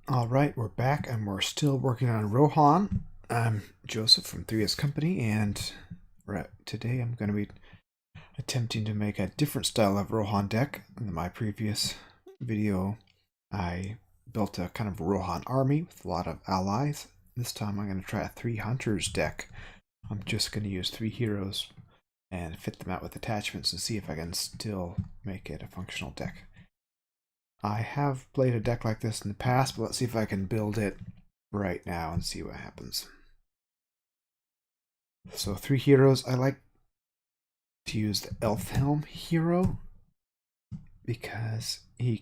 All right, we're back and we're still working on Rohan. I'm Joseph from Three Hunters Company, and today I'm going to be attempting to make a different style of Rohan deck. In my previous video, I built a kind of Rohan army with a lot of allies. This time I'm going to try a Three Hunters deck. I'm just going to use 3 heroes and fit them out with attachments and see if I can still make it a functional deck. I have played a deck like this in the past, but let's see if I can build it right now and see what happens. So 3 heroes. I like to use the Elfhelm hero because he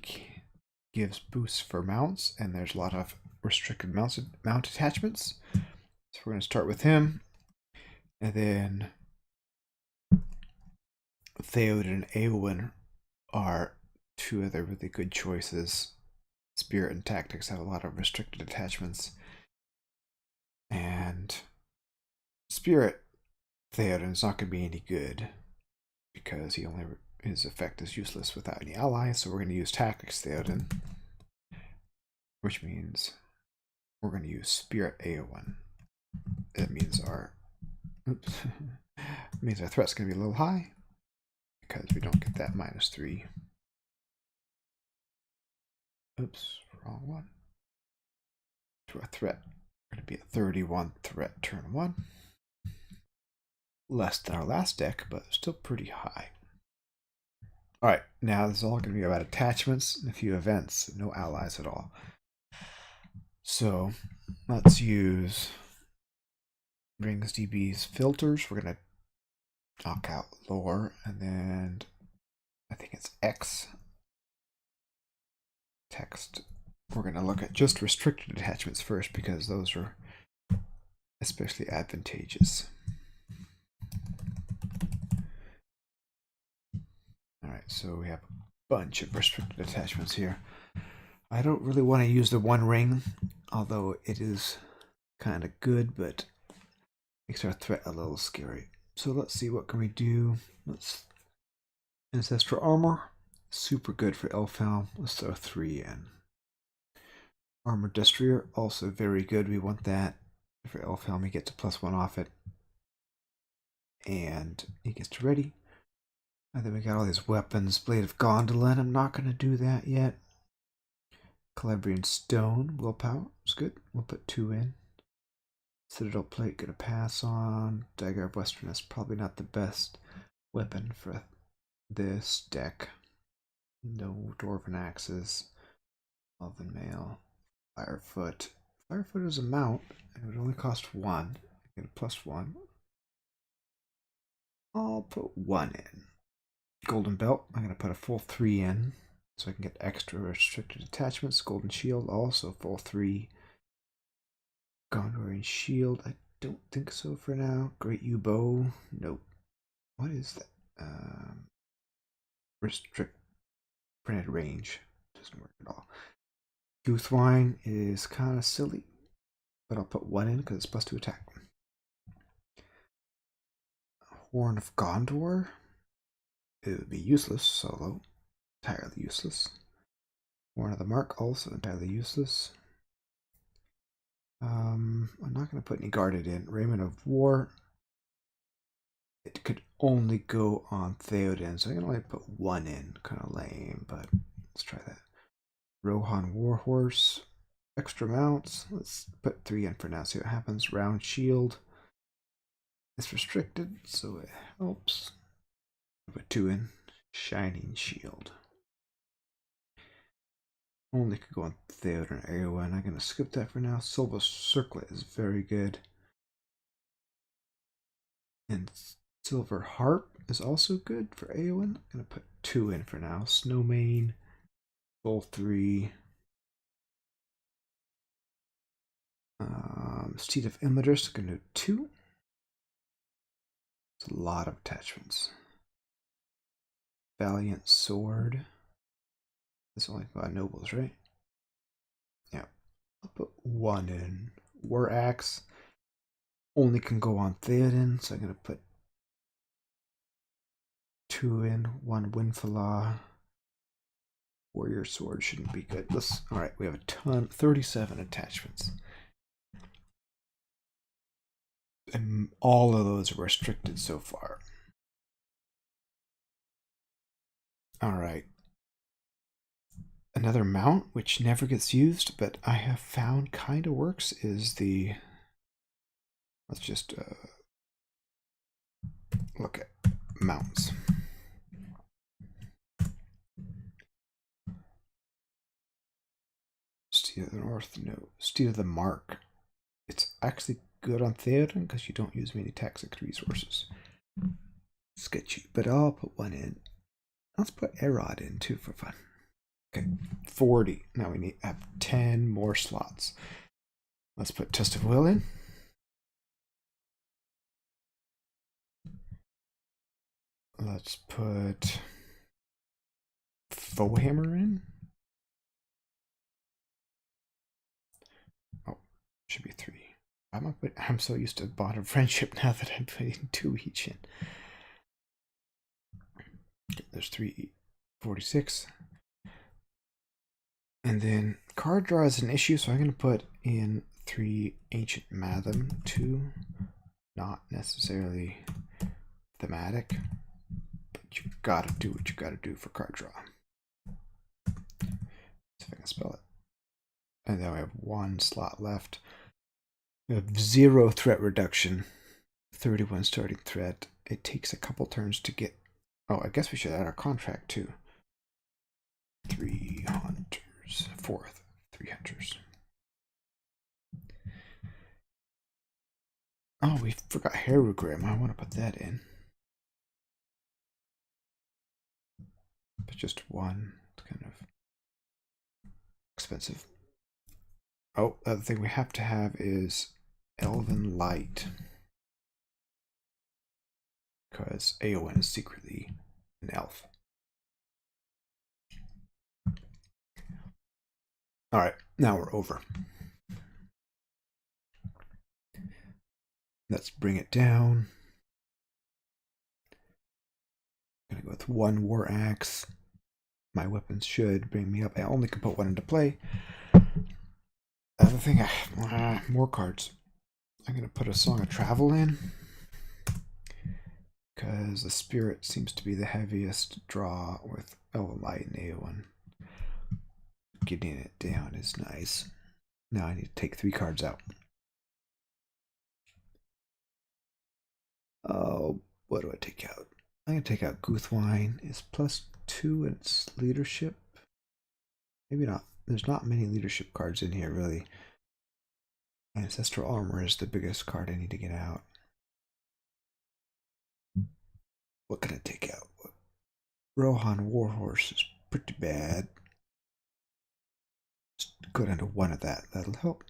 gives boosts for mounts, and there's a lot of restricted mount attachments. So we're going to start with him, and then Theod and Eowyn are 2 other really good choices. Spirit and Tactics have a lot of restricted attachments, and Spirit Theoden is not going to be any good because his effect is useless without any allies. So we're going to use Tactics Theoden, which means we're going to use Spirit Eowyn. That means our our threat's going to be a little high because we don't get that -3. Oops, wrong one. To our threat, we're going to be at 31 threat turn 1. Less than our last deck, but still pretty high. Alright, now this is all going to be about attachments and a few events, no allies at all. So let's use Rings DB's filters. We're going to knock out lore, and then I think it's X text. We're going to look at just restricted attachments first because those are especially advantageous. Alright, so we have a bunch of restricted attachments here. I don't really want to use the One Ring, although it is kind of good, but makes our threat a little scary. So let's see, what can we do? Let's Ancestral Armor, super good for Elfhelm. Let's throw 3 in. Armor Destroyer, also very good. We want that for Elfhelm. He gets a +1 off it, and he gets to ready. And then we got all these weapons. Blade of Gondolin, I'm not going to do that yet. Calabrian Stone, Willpower, it's good. We'll put 2 in. Citadel Plate, gonna pass on. Dagger of Westerness, probably not the best weapon for this deck. No Dwarven Axes. Elven Mail. Firefoot. Firefoot is a mount. It would only cost 1. I get a +1. I'll put 1 in. Golden Belt, I'm gonna put a full 3 in so I can get extra restricted attachments. Golden Shield, also full 3. Gondorian Shield, I don't think so for now. Great U Bow, nope. What is that? Restrict printed range, doesn't work at all. Toothwine is kind of silly, but I'll put 1 in because it's +2 attack. Horn of Gondor, it would be useless solo, entirely useless. Horn of the Mark, also entirely useless. I'm not going to put any guarded in. Raiment of War, it could only go on Theoden, so I can only put 1 in. Kind of lame, but let's try that. Rohan Warhorse, extra mounts. Let's put 3 in for now, see what happens. Round Shield, it's restricted, so it helps. Put 2 in. Shining Shield. Only could go on Theoden and Eowyn. I'm going to skip that for now. Silver Circlet is very good. And Silver Harp is also good for Eowyn. I'm going to put 2 in for now. Snowmane, full 3. Steed of Imladris, going to do 2. It's a lot of attachments. Valiant Sword. It's only 5 nobles, right? Yeah. I'll put 1 in. War Axe only can go on Theoden, so I'm going to put 2 in. 1 Windfalla. Warrior sword shouldn't be good. All right, we have a ton, 37 attachments. And all of those are restricted so far. All right. Another mount, which never gets used, but I have found kind of works, is the... Let's just look at mounts. Steel of the North, no. Steel of the Mark. It's actually good on Theoden because you don't use many toxic resources. Sketchy, but I'll put one in. Let's put Erod in too for fun. Okay, 40. Now we have 10 more slots. Let's put Test of Will in. Let's put Foehammer in. Oh, should be 3. I'm so used to bond of friendship now that I'm putting 2 each in. Okay, there's 346. And then card draw is an issue, so I'm going to put in 3 Ancient Matham, 2. Not necessarily thematic, but you gotta do what you gotta do for card draw. See if I can spell it. And then we have 1 slot left. We have 0 threat reduction, 31 starting threat. It takes a couple turns to get... Oh, I guess we should add our contract too. 3 Hunters. 4th. 3 Hunters. Oh, we forgot Herugrim. I want to put that in. But just 1. It's kind of expensive. Oh, the other thing we have to have is Elven Light. Because Aowen is secretly an elf. Alright, now we're over. Let's bring it down. I'm gonna go with 1 War Axe. My weapons should bring me up. I only can put 1 into play. Other thing, more cards. I'm gonna put a Song of Travel in. Because the Spirit seems to be the heaviest draw with Elven Light and Aowen. Getting it down is nice. Now I need to take 3 cards out. Oh, what do I take out? I'm going to take out Guthwine. It's +2 in its leadership. Maybe not. There's not many leadership cards in here, really. Ancestral Armor is the biggest card I need to get out. What can I take out? Rohan Warhorse is pretty bad. Just go down to 1 of that. That'll help.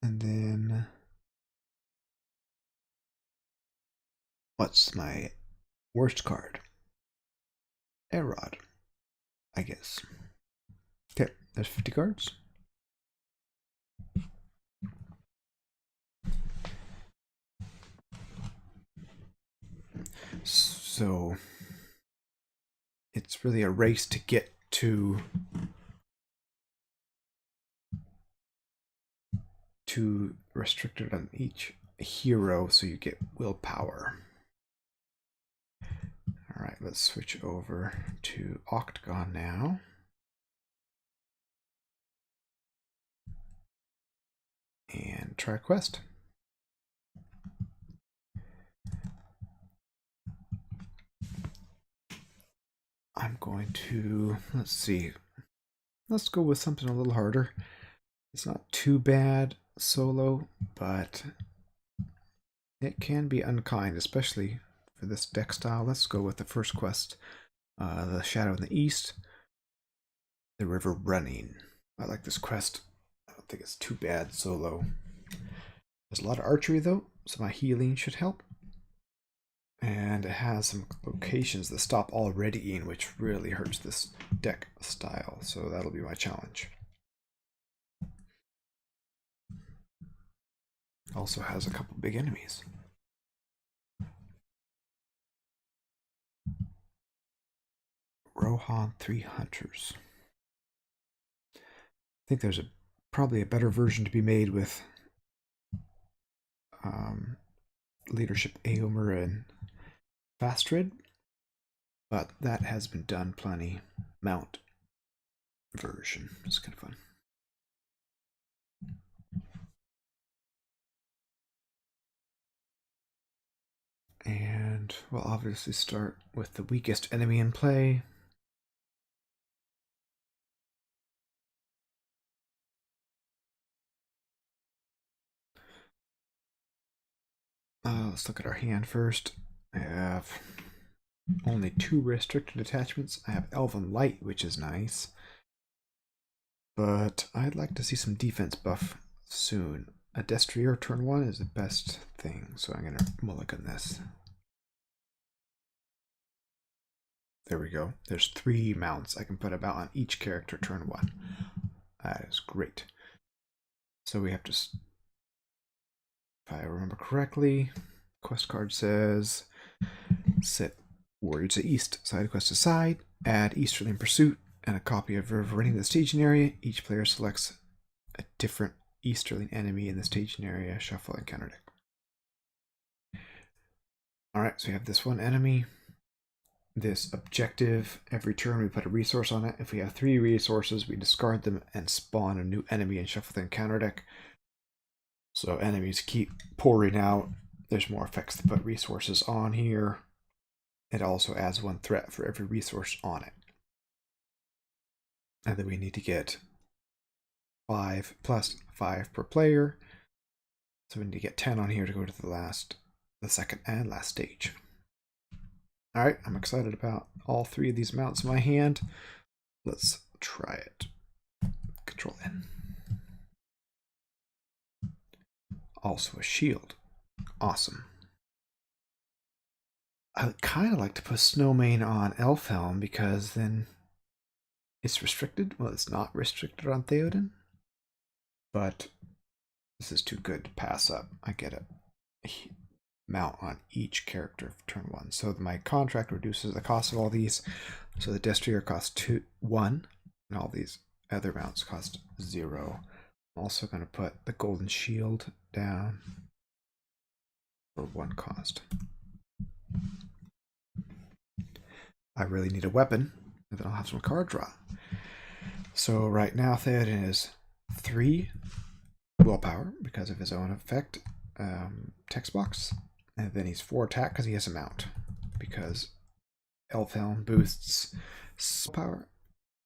And then... what's my worst card? Erod, I guess. Okay, there's 50 cards. So it's really a race to get to restricted on each hero so you get willpower. All right, let's switch over to Octagon now. And try a quest. I'm going to, let's see, let's go with something a little harder. It's not too bad solo, but it can be unkind, especially for this deck style. Let's go with the first quest, the Shadow in the East, the River Running. I like this quest. I don't think it's too bad solo. There's a lot of archery though, so my healing should help. And it has some locations that stop all readying, which really hurts this deck style, so that'll be my challenge. Also has a couple big enemies. Rohan Three Hunters. I think there's probably a better version to be made with leadership Aomer and Fastrid, but that has been done plenty. Mount version. It's kind of fun. And we'll obviously start with the weakest enemy in play. Let's look at our hand first. I have only 2 restricted attachments. I have Elven Light, which is nice. But I'd like to see some defense buff soon. A Destrier turn 1 is the best thing, so I'm going to mulligan this. There we go. There's 3 mounts I can put about on each character turn 1. That is great. So we have to, if I remember correctly, quest card says set warrior to east, side quest to side, add Easterly Pursuit, and a copy of River Running to the staging area. Each player selects a different Easterling enemy in the staging area, shuffle and counter deck. Alright, so we have this one enemy. This objective, every turn we put a resource on it. If we have 3 resources, we discard them and spawn a new enemy and shuffle the counter deck. So enemies keep pouring out. There's more effects to put resources on here. It also adds 1 threat for every resource on it. And then we need to get 5 plus 5 per player. So we need to get 10 on here to go to the second and last stage. Alright, I'm excited about all 3 of these mounts in my hand. Let's try it. Control N. Also a shield. Awesome. I kind of like to put Snowmane on Elfhelm because then it's restricted. Well, it's not restricted on Theoden. But this is too good to pass up. I get a mount on each character for turn 1. So my contract reduces the cost of all these. So the Destrier costs 1, and all these other mounts cost 0. I'm also going to put the Golden Shield down for 1 cost. I really need a weapon, and then I'll have some card draw. So right now Theoden is 3 willpower because of his own effect, text box. And then he's 4 attack because he has a mount. Because Elfhelm boosts power,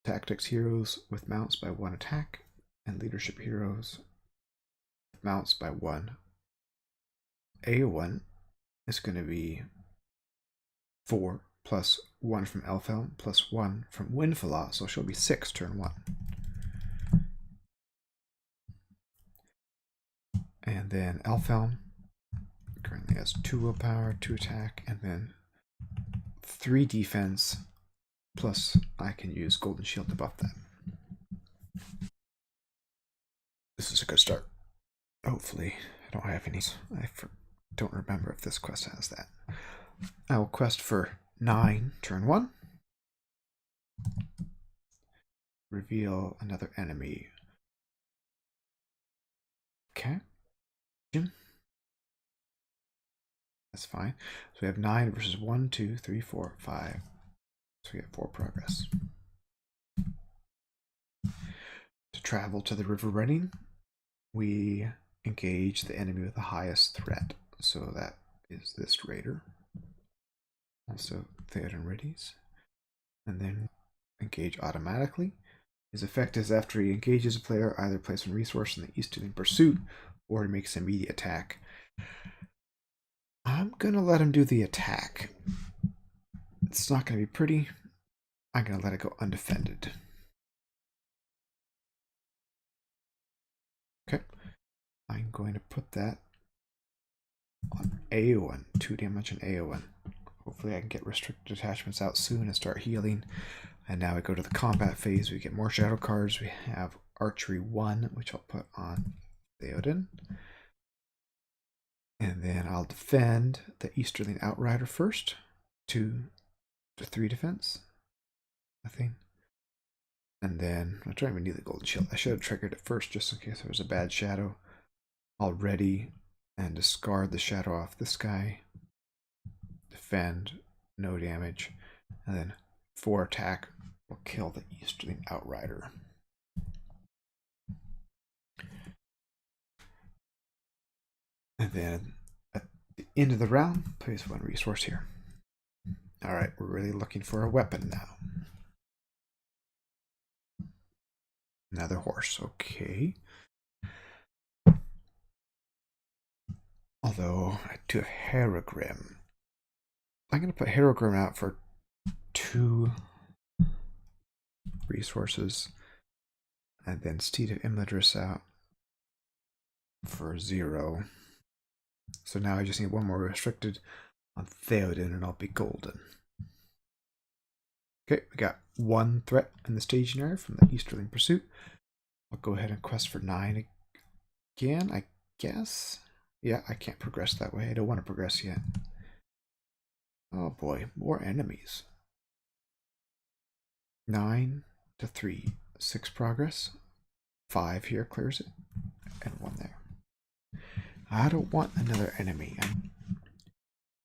tactics heroes with mounts by 1 attack, and leadership heroes with mounts by 1. A1 is going to be 4 plus 1 from Elfhelm plus 1 from Windfalla, so she'll be 6 turn 1. And then Elfhelm currently has 2 willpower, 2 attack, and then 3 defense, plus I can use Golden Shield to buff that. This is a good start. Hopefully I don't have any. I don't remember if this quest has that. I will quest for 9 turn 1. Reveal another enemy. Okay. That's fine. So we have 9 versus 1, 2, 3, 4, 5. So we have 4 progress. To travel to the River Running, we engage the enemy with the highest threat. So that is this raider. Also Theoden Riddies. And then engage automatically. His effect is after he engages a player, either place one resource in the Easterly Pursuit or he makes an immediate attack. I'm going to let him do the attack. It's not going to be pretty. I'm going to let it go undefended. Okay. I'm going to put that on A1. 2 damage on A1. Hopefully I can get restricted attachments out soon and start healing. And now we go to the combat phase. We get more shadow cards. We have Archery 1, which I'll put on Theoden. And then I'll defend the Easterling Outrider first. 2 to 3 defense. Nothing. And then I don't even need the golden shield. I should have triggered it first just in case there was a bad shadow already, and discard the shadow off this guy. Defend, no damage, and then 4 attack will kill the Easterling Outrider. And then at the end of the round, place 1 resource here. Alright, we're really looking for a weapon now. Another horse, okay. Although I do have Herogrim. I'm going to put Herogrim out for 2 resources, and then Steed of Imladris out for 0. So now I just need 1 more restricted on Theoden, and I'll be golden. Okay, we got 1 threat in the staging area from the Easterling Pursuit. I'll go ahead and quest for 9 again, I guess. Yeah, I can't progress that way. I don't want to progress yet. Oh boy, more enemies. 9 to 3. 6 progress. 5 here clears it. And 1 there. I don't want another enemy.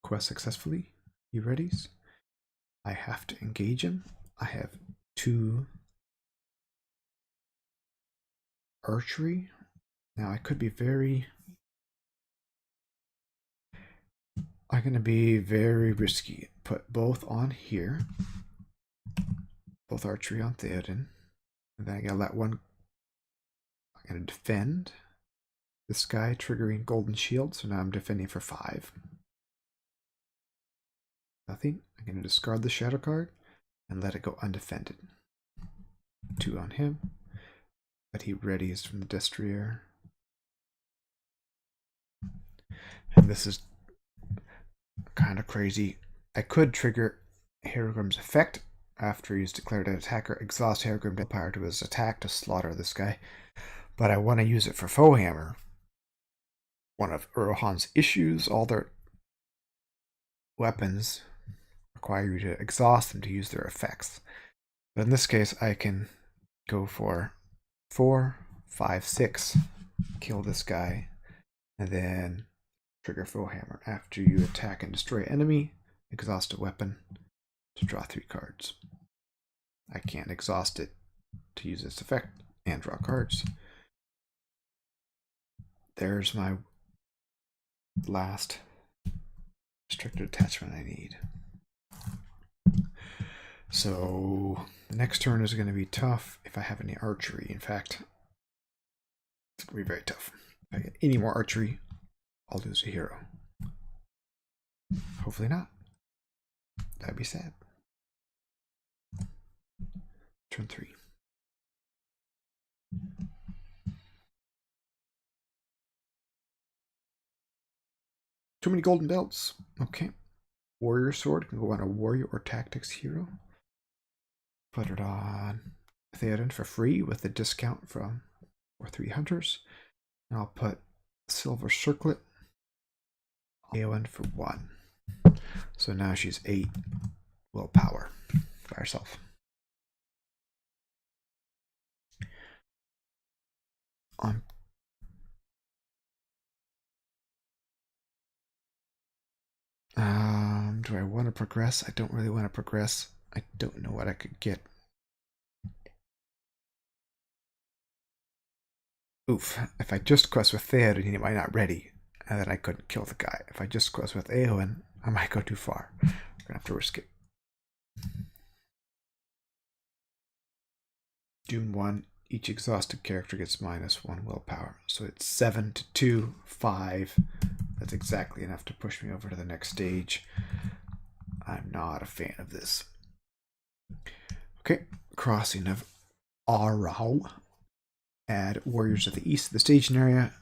Quest successfully. You readies? I have to engage him. I have 2 archery. Now I could be I'm going to be very risky. Put both on here. Both archery on Theoden. And then I gotta let 1. I'm going to defend this guy, triggering golden shield. So now I'm defending for 5. Nothing. I'm going to discard the shadow card and let it go undefended. 2 on him. But he readies from the Destrier. And this is kind of crazy. I could trigger Herogrim's effect after he's declared an attacker, exhaust Herogrim prior to his attack to slaughter this guy. But I want to use it for Foehammer. One of Rohan's issues, all their weapons require you to exhaust them to use their effects. But in this case, I can go for 4, 5, 6, kill this guy, and then trigger Foehammer. After you attack and destroy enemy, exhaust a weapon to draw 3 cards. I can't exhaust it to use its effect and draw cards. There's my last restricted attachment I need. So the next turn is going to be tough if I have any archery. In fact, it's going to be very tough. If I get any more archery, I'll lose a hero. Hopefully not. That'd be sad. Turn 3. Too many golden belts. Okay. Warrior sword can go on a warrior or tactics hero. Put it on Theoden for free with the discount from Three Hunters. And I'll put silver circlet Eowyn for 1. So now she's 8 willpower by herself. Do I want to progress? I don't really want to progress. I don't know what I could get. Oof. If I just quest with Theoden, he might not ready, and then I couldn't kill the guy. If I just quest with Eowyn, I might go too far. I'm gonna have to risk it. Doom 1. Each exhausted character gets -1 willpower. So it's 7 to 2, 5. That's exactly enough to push me over to the next stage. I'm not a fan of this. Okay, crossing of Arau. Add Warriors of the East to the staging area.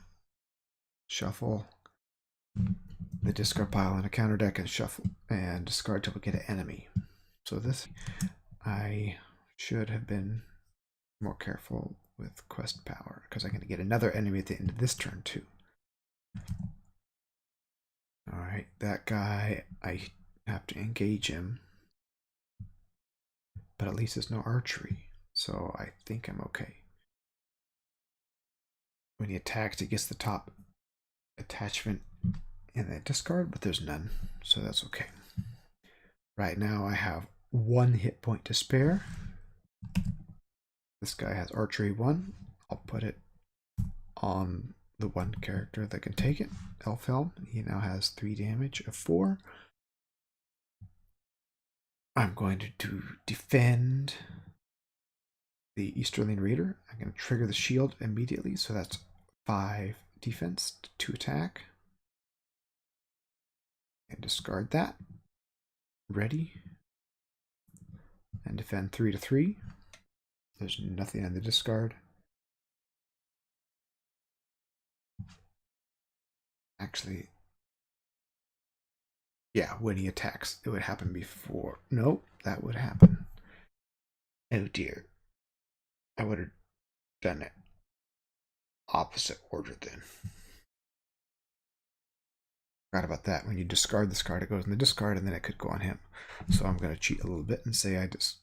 Shuffle the discard pile on a counter deck and shuffle and discard till we get an enemy. So this, I should have been more careful with quest power because I'm going to get another enemy at the end of this turn too. Alright, that guy, I have to engage him. but at least there's no archery, so I think I'm okay. When he attacks, he gets the top attachment in the discard, but there's none, so that's okay. Right now I have 1 hit point to spare. This guy has archery 1. I'll put it on the one character that can take it, Elfhelm. He now has 3 damage of 4. I'm going to defend the Easterling Raider. I'm going to trigger the shield immediately, so that's 5 defense, 2 attack. And discard that. Ready. And defend 3 to 3. There's nothing on the discard. Actually, yeah, when he attacks, it would happen before. Nope, that would happen. Oh dear. I would have done it opposite order then. Forgot about that. When you discard this card, it goes in the discard and then it could go on him. So I'm going to cheat a little bit and say I just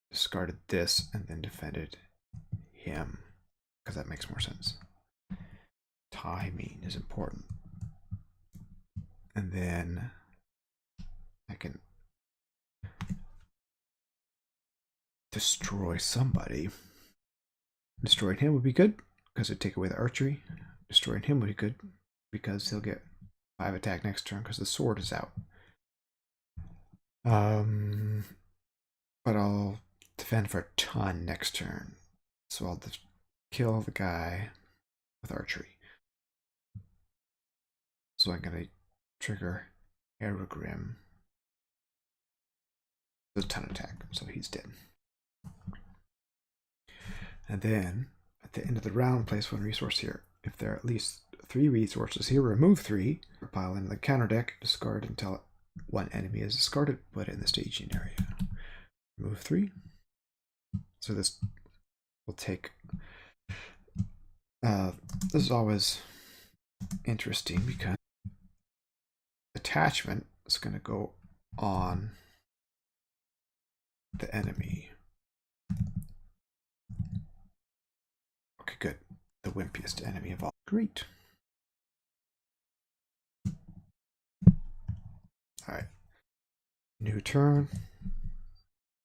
discarded this and then defended him, because that makes more sense. Timing is important. And then I can destroy somebody. Destroying him would be good because it'd take away the archery. Destroying him would be good because he'll get 5 attack next turn because the sword is out. But I'll defend for a ton next turn. So I'll just kill the guy with archery. So I'm going to trigger Aragrim. There's a ton of attack, so he's dead. And then, at the end of the round, place 1 resource here. If there are at least 3 resources here, remove 3, pile into the counter deck, discard until 1 enemy is discarded, put it in the staging area. Remove 3. So this will take... this is always interesting because attachment is going to go on the enemy. Okay, good. The wimpiest enemy of all. Great. Alright. New turn.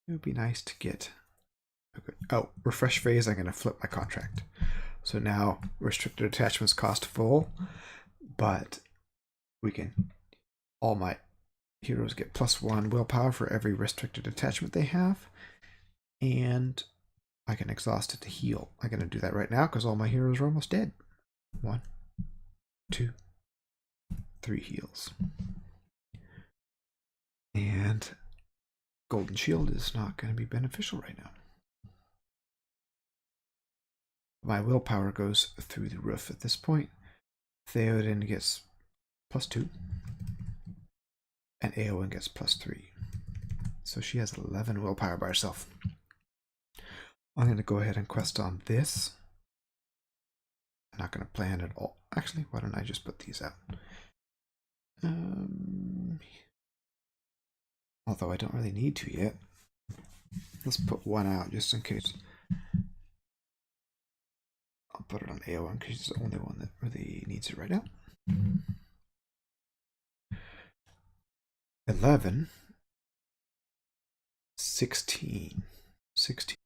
It would be nice to get... Okay. Oh, refresh phase, I'm going to flip my contract. So now restricted attachments cost full, but we can... All my heroes get +1 willpower for every restricted attachment they have. And I can exhaust it to heal. I'm going to do that right now because all my heroes are almost dead. 1, 2, 3 heals. And Golden Shield is not going to be beneficial right now. My willpower goes through the roof at this point. Theoden gets +2. And Eowyn gets +3. So she has 11 willpower by herself. I'm going to go ahead and quest on this. I'm not going to plan at all. Actually, why don't I just put these out? Although I don't really need to yet. Let's put 1 out just in case. I'll put it on Eowyn because she's the only one that really needs it right now. 11. 16. 16.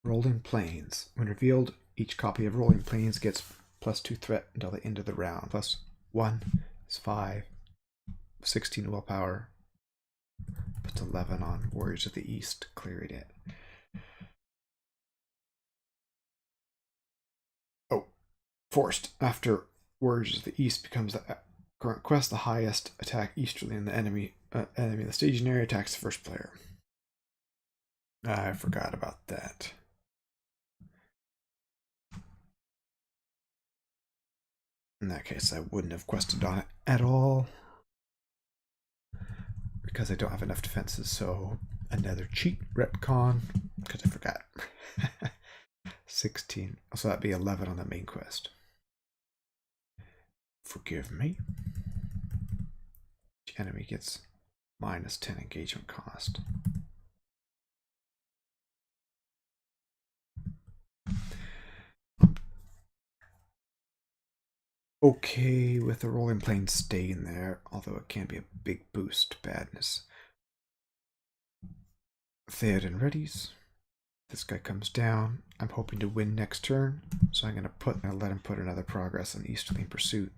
Rolling Plains. When revealed, each copy of Rolling Plains gets +2 threat until the end of the round. +1 is 5. 16 willpower. Puts 11 on Warriors of the East, clearing it. Oh, forced. After Warriors of the East becomes the current quest, the highest attack easterly in the enemy in the staging area attacks the first player. I forgot about that. In that case, I wouldn't have quested on it at all because I don't have enough defenses. So another cheat retcon because I forgot. 16. So that'd be 11 on the main quest. Forgive me. enemy gets -10 engagement cost. Okay with the rolling plane staying there, although it can be a big boost to badness. Theoden readies. This guy comes down. I'm hoping to win next turn, so I'm gonna let him put another progress on Easterly Pursuit.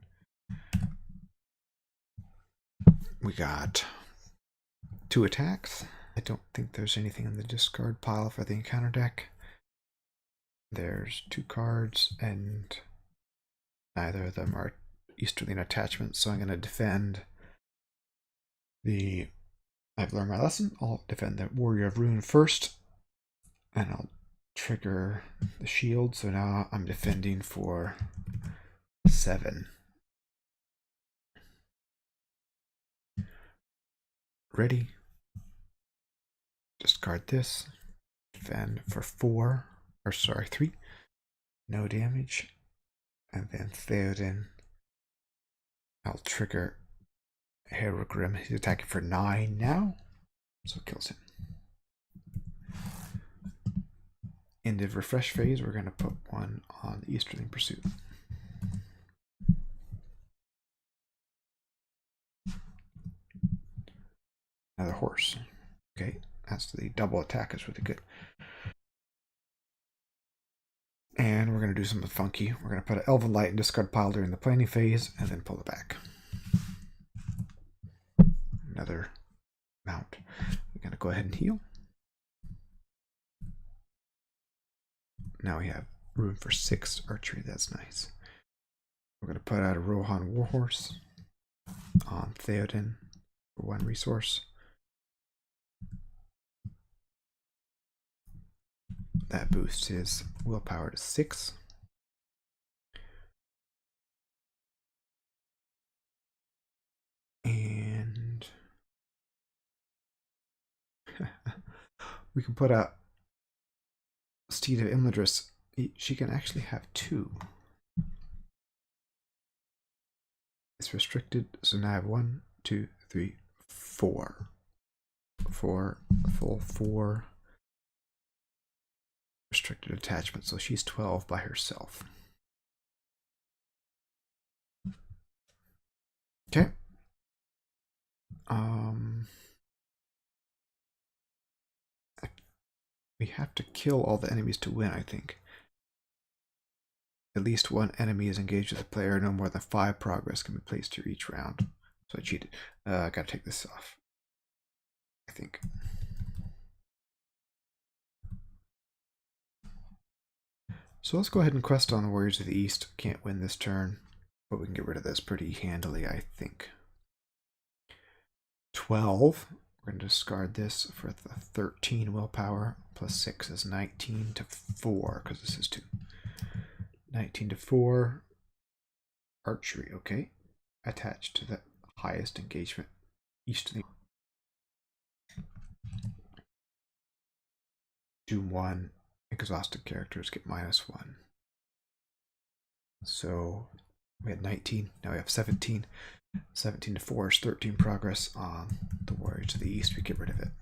We got 2 attacks. I don't think there's anything in the discard pile for the encounter deck. There's 2 cards, and neither of them are Easterly attachments, so I'm going to defend the... I've learned my lesson. I'll defend the Warrior of Ruin first, and I'll trigger the shield, so now I'm defending for 7. Ready. Discard this. Defend for 4. Or sorry, 3. No damage. And then Theoden. I'll trigger Herogrim. He's attacking for 9 now. So it kills him. End of refresh phase, we're going to put 1 on the Easterly Pursuit. Another horse. Okay, that's the double attack is really good. And we're going to do something funky. We're going to put an Elven Light in discard pile during the planning phase, and then pull it back. Another mount. We're going to go ahead and heal. Now we have room for 6 archery. That's nice. We're going to put out a Rohan Warhorse on Theoden for 1 resource. That boosts his willpower to 6. And we can put out Steed of Imladris. She can actually have 2. It's restricted, so now I have 1, 2, 3, 4. 4, full 4 restricted attachment, so she's 12 by herself. Okay. We have to kill all the enemies to win, I think. At least 1 enemy is engaged with a player. No more than 5 progress can be placed here each round. So I cheated. I gotta take this off, I think. So let's go ahead and quest on the Warriors of the East. Can't win this turn, but we can get rid of this pretty handily, I think. 12. We're going to discard this for the 13 willpower. Plus 6 is 19 to 4, because this is 2. 19 to 4. Archery, okay. Attached to the highest engagement. Easterly. Doom 1. Exhausted characters get -1. So we had 19, now we have 17. 17 to 4 is 13 progress on the Warriors of the East. We get rid of it.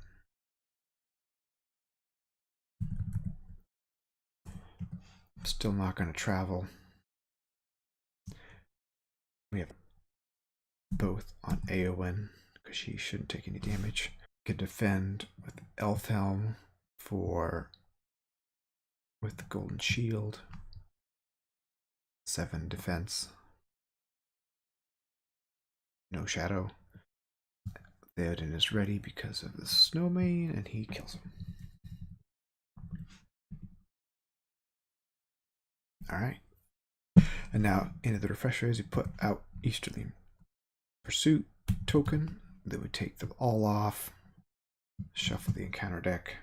Still not going to travel. We have both on Eowyn, because she shouldn't take any damage. We can defend with Elfhelm with the Golden Shield. 7 defense. No shadow. Theoden is ready because of the Snowmane, and he kills him. Alright. And now, into the refresh phase, we put out Easterly Pursuit token. Then we take them all off. Shuffle the encounter deck.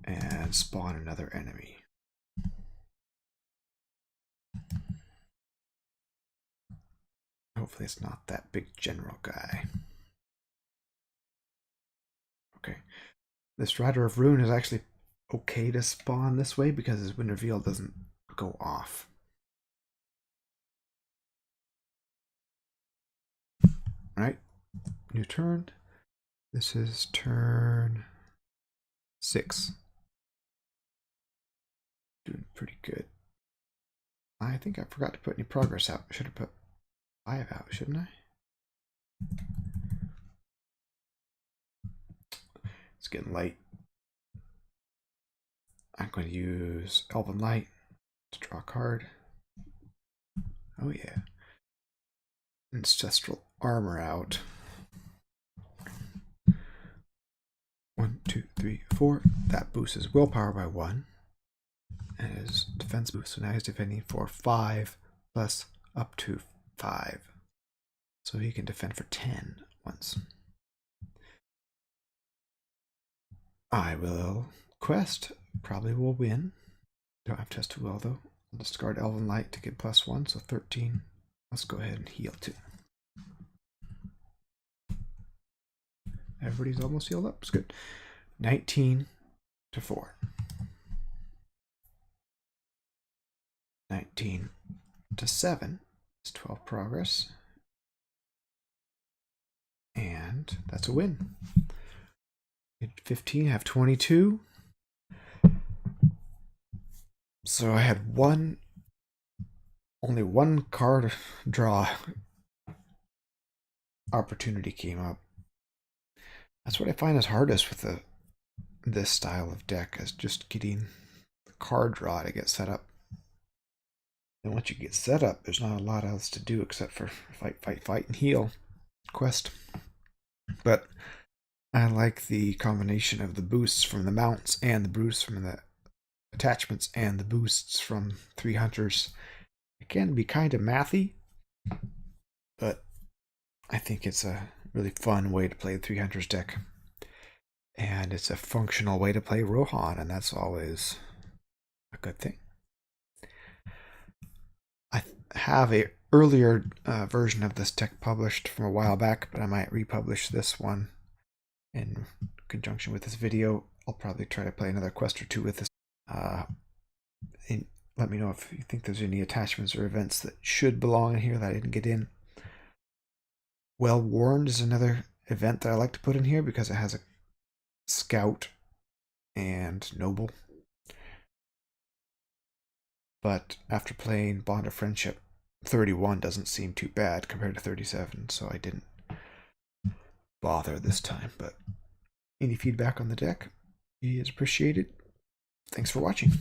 And spawn another enemy. Hopefully it's not that big general guy. Okay. This Rider of Ruin is actually okay to spawn this way because his Wind Reveal doesn't go off. right? New turn. This is turn 6. Doing pretty good. I think I forgot to put any progress out. I should have put 5 out, shouldn't I? It's getting late. I'm going to use Elven Light to draw a card. Oh yeah. Ancestral Armor out. 1, 2, 3, 4. That boosts his willpower by 1. And his defense boost. So now he's defending for 5 plus up to 5. So he can defend for 10 once. I will quest. Probably will win. Don't have test to will though. I'll discard Elven Light to get +1, so 13. Let's go ahead and heal too. Everybody's almost healed up. It's good. 19 to 4. 19 to 7 is 12 progress. And that's a win. At 15, I have 22. So I had only one card draw opportunity came up. That's what I find is hardest with this style of deck, is just getting the card draw to get set up. And once you get set up, there's not a lot else to do except for fight, fight, fight, and heal. Quest. But I like the combination of the boosts from the mounts and the boosts from the attachments and the boosts from Three Hunters. It can be kind of mathy, but I think it's a really fun way to play the Three Hunters deck. And it's a functional way to play Rohan, and that's always a good thing. I have a earlier version of this deck published from a while back, but I might republish this one in conjunction with this video. I'll probably try to play another quest or 2 with this. And let me know if you think there's any attachments or events that should belong in here that I didn't get in. Well Warned is another event that I like to put in here because it has a scout and noble. But after playing Bond of Friendship, 31 doesn't seem too bad compared to 37, so I didn't bother this time. But any feedback on the deck is appreciated. Thanks for watching.